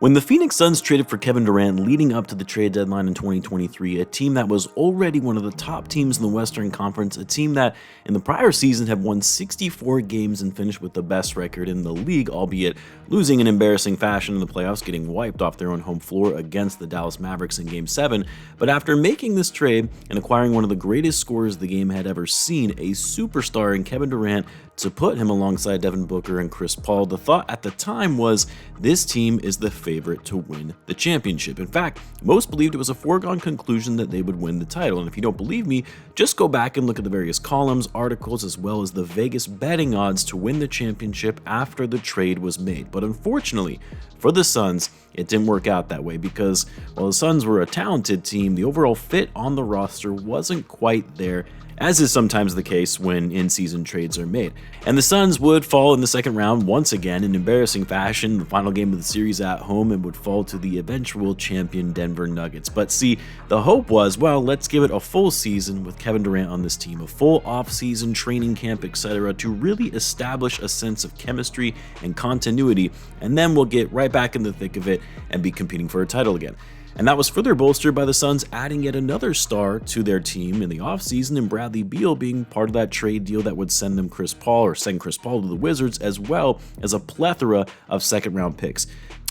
When the Phoenix Suns traded for Kevin Durant leading up to the trade deadline in 2023, a team that was already one of the top teams in the Western Conference, a team that in the prior season had won 64 games and finished with the best record in the league, albeit losing in embarrassing fashion in the playoffs, getting wiped off their own home floor against the Dallas Mavericks in Game 7. But after making this trade and acquiring one of the greatest scorers the game had ever seen, a superstar in Kevin Durant, to put him alongside Devin Booker and Chris Paul, the thought at the time was this team is the favorite to win the championship. In fact, most believed it was a foregone conclusion that they would win the title. And if you don't believe me, just go back and look at the various columns, articles, as well as the Vegas betting odds to win the championship after the trade was made. But unfortunately for the Suns, it didn't work out that way because while the Suns were a talented team, the overall fit on the roster wasn't quite there, as is sometimes the case when in-season trades are made. And the Suns would fall in the second round once again in embarrassing fashion, the final game of the series at home, and would fall to the eventual champion Denver Nuggets. But see, the hope was, well, let's give it a full season with Kevin Durant on this team, a full off-season training camp, etc., to really establish a sense of chemistry and continuity, and then we'll get right back in the thick of it and be competing for a title again. And that was further bolstered by the Suns adding yet another star to their team in the offseason, and Bradley Beal being part of that trade deal that would send Chris Paul to the Wizards, as well as a plethora of second-round picks.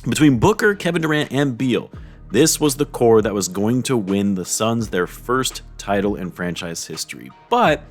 Between Booker, Kevin Durant, and Beal, this was the core that was going to win the Suns their first title in franchise history. But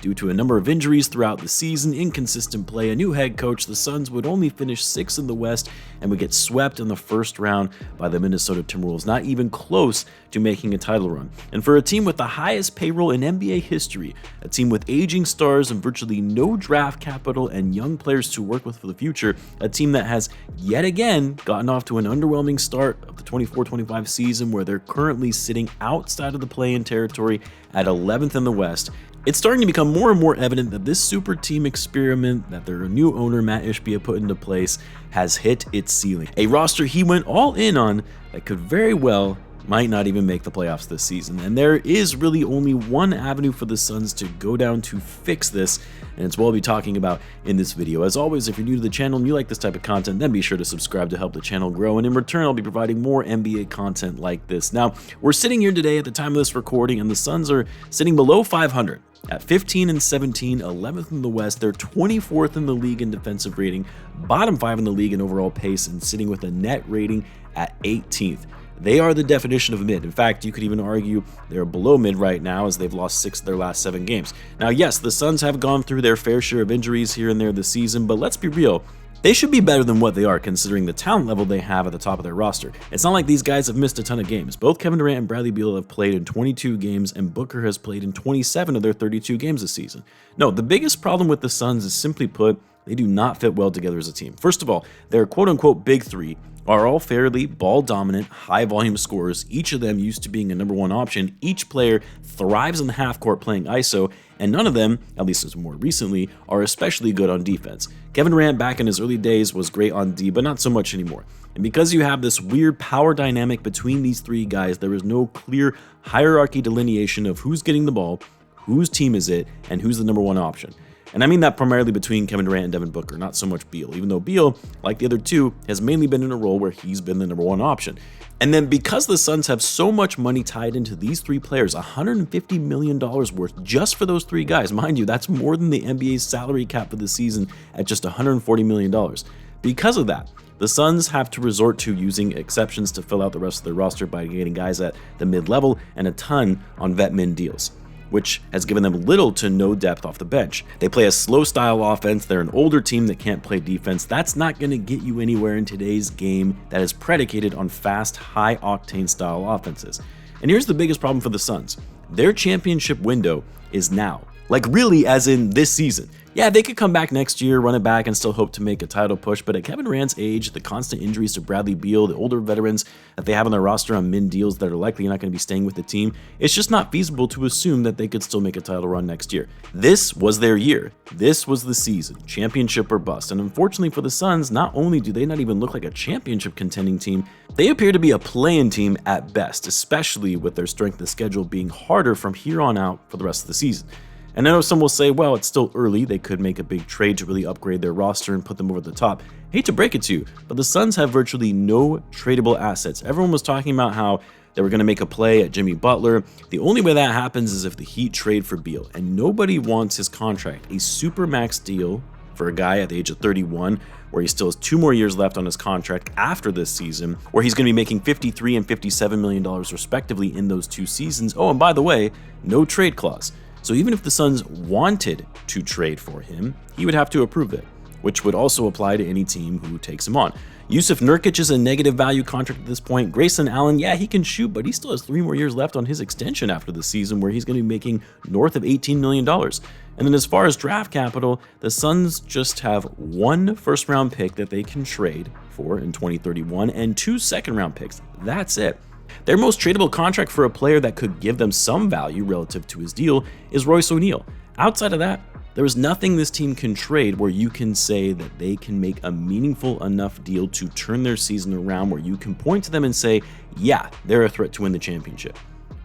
due to a number of injuries throughout the season, inconsistent play, a new head coach, the Suns would only finish 6th in the West and would get swept in the first round by the Minnesota Timberwolves, not even close to making a title run. And for a team with the highest payroll in NBA history, a team with aging stars and virtually no draft capital and young players to work with for the future, a team that has yet again gotten off to an underwhelming start of the 24-25 season where they're currently sitting outside of the play-in territory at 11th in the West, it's starting to become more and more evident that this super team experiment that their new owner Matt Ishbia put into place has hit its ceiling. A roster he went all in on that could very well might not even make the playoffs this season. And there is really only one avenue for the Suns to go down to fix this, and it's what I'll be talking about in this video. As always, if you're new to the channel and you like this type of content, then be sure to subscribe to help the channel grow, and in return, I'll be providing more NBA content like this. Now, we're sitting here today at the time of this recording, and the Suns are sitting below 500. At 15-17, 11th in the West, they're 24th in the league in defensive rating, bottom 5 in the league in overall pace, and sitting with a net rating at 18th. They are the definition of mid. In fact, you could even argue they're below mid right now as they've lost 6 of their last 7 games. Now, yes, the Suns have gone through their fair share of injuries here and there this season, but let's be real. They should be better than what they are considering the talent level they have at the top of their roster. It's not like these guys have missed a ton of games. Both Kevin Durant and Bradley Beal have played in 22 games, and Booker has played in 27 of their 32 games this season. No, the biggest problem with the Suns is, simply put, they do not fit well together as a team. First of all, their quote-unquote big three are all fairly ball-dominant, high-volume scorers, each of them used to being a number 1 option. Each player thrives in the half-court playing ISO, and none of them, at least as more recently, are especially good on defense. Kevin Durant back in his early days was great on D, but not so much anymore. And because you have this weird power dynamic between these 3 guys, there is no clear hierarchy delineation of who's getting the ball, whose team is it, and who's the number 1 option. And I mean that primarily between Kevin Durant and Devin Booker, not so much Beal, even though Beal, like the other 2, has mainly been in a role where he's been the number 1 option. And then because the Suns have so much money tied into these 3 players, $150 million worth just for those 3 guys, mind you, that's more than the NBA's salary cap for the season at just $140 million. Because of that, the Suns have to resort to using exceptions to fill out the rest of their roster by getting guys at the mid-level and a ton on vet min deals, which has given them little to no depth off the bench. They play a slow style offense, they're an older team that can't play defense. That's not going to get you anywhere in today's game that is predicated on fast, high-octane style offenses. And here's the biggest problem for the Suns. Their championship window is now. Like really, as in this season. Yeah, they could come back next year, run it back, and still hope to make a title push, but at Kevin Durant's age, the constant injuries to Bradley Beal, the older veterans that they have on their roster on min deals that are likely not going to be staying with the team, it's just not feasible to assume that they could still make a title run next year. This was their year. This was the season. Championship or bust. And unfortunately for the Suns, not only do they not even look like a championship contending team, they appear to be a play-in team at best, especially with their strength of schedule being harder from here on out for the rest of the season. And I know some will say, well, it's still early. They could make a big trade to really upgrade their roster and put them over the top. Hate to break it to you, but the Suns have virtually no tradable assets. Everyone was talking about how they were going to make a play at Jimmy Butler. The only way that happens is if the Heat trade for Beal, and nobody wants his contract, a supermax deal for a guy at the age of 31, where he still has 2 more years left on his contract after this season, where he's going to be making $53 and $57 million respectively in those 2 seasons. Oh, and by the way, no trade clause. So even if the Suns wanted to trade for him, he would have to approve it, which would also apply to any team who takes him on. Yusuf Nurkic is a negative value contract at this point. Grayson Allen, yeah, he can shoot, but he still has 3 more years left on his extension after the season, where he's going to be making north of $18 million. And then as far as draft capital, the Suns just have 1 first-round pick that they can trade for in 2031 and 2 second-round picks. That's it. Their most tradable contract for a player that could give them some value relative to his deal is Royce O'Neal. Outside of that, there is nothing this team can trade where you can say that they can make a meaningful enough deal to turn their season around, where you can point to them and say, yeah, they're a threat to win the championship.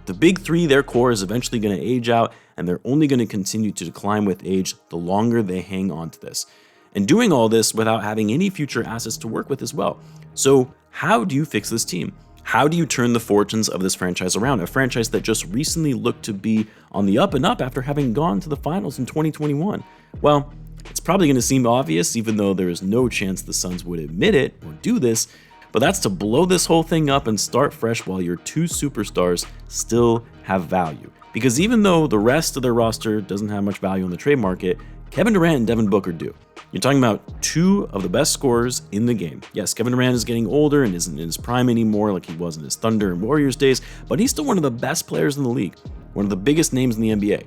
The big 3, their core is eventually going to age out, and they're only going to continue to decline with age the longer they hang on to this. And doing all this without having any future assets to work with as well. So how do you fix this team? How do you turn the fortunes of this franchise around? A franchise that just recently looked to be on the up and up after having gone to the finals in 2021. Well, it's probably going to seem obvious, even though there is no chance the Suns would admit it or do this, but that's to blow this whole thing up and start fresh while your 2 superstars still have value. Because even though the rest of their roster doesn't have much value on the trade market, Kevin Durant and Devin Booker do. You're talking about 2 of the best scorers in the game. Yes, Kevin Durant is getting older and isn't in his prime anymore like he was in his Thunder and Warriors days, but he's still one of the best players in the league, one of the biggest names in the NBA.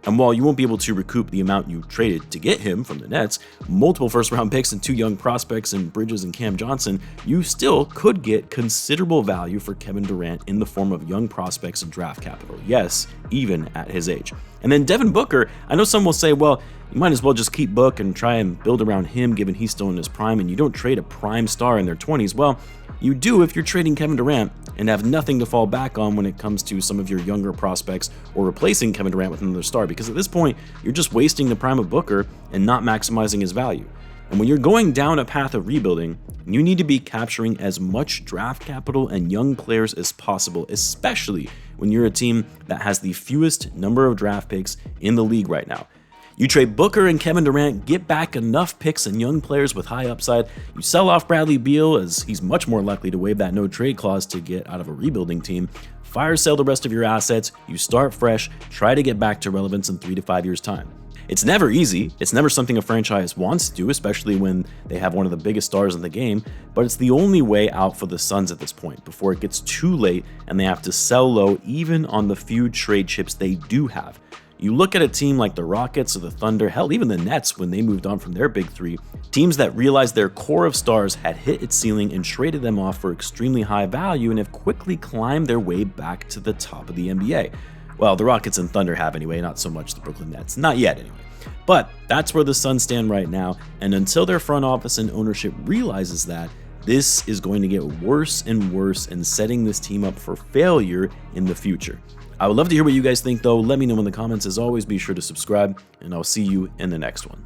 And while you won't be able to recoup the amount you traded to get him from the Nets, multiple first-round picks and 2 young prospects in Bridges and Cam Johnson, you still could get considerable value for Kevin Durant in the form of young prospects and draft capital. Yes, even at his age. And then Devin Booker, I know some will say, well, you might as well just keep Book and try and build around him given he's still in his prime and you don't trade a prime star in their 20s. Well, you do if you're trading Kevin Durant and have nothing to fall back on when it comes to some of your younger prospects or replacing Kevin Durant with another star, because at this point, you're just wasting the prime of Booker and not maximizing his value. And when you're going down a path of rebuilding, you need to be capturing as much draft capital and young players as possible, especially when you're a team that has the fewest number of draft picks in the league right now. You trade Booker and Kevin Durant, get back enough picks and young players with high upside. You sell off Bradley Beal, as he's much more likely to waive that no trade clause to get out of a rebuilding team. Fire sale the rest of your assets, you start fresh, try to get back to relevance in 3 to 5 years' time. It's never easy. It's never something a franchise wants to do, especially when they have one of the biggest stars in the game, but it's the only way out for the Suns at this point before it gets too late and they have to sell low even on the few trade chips they do have. You look at a team like the Rockets or the Thunder, hell, even the Nets when they moved on from their big 3, teams that realized their core of stars had hit its ceiling and traded them off for extremely high value and have quickly climbed their way back to the top of the NBA. Well, the Rockets and Thunder have anyway, not so much the Brooklyn Nets. Not yet anyway. But that's where the Suns stand right now, and until their front office and ownership realizes that, this is going to get worse and worse and setting this team up for failure in the future. I would love to hear what you guys think though. Let me know in the comments. As always, be sure to subscribe, and I'll see you in the next one.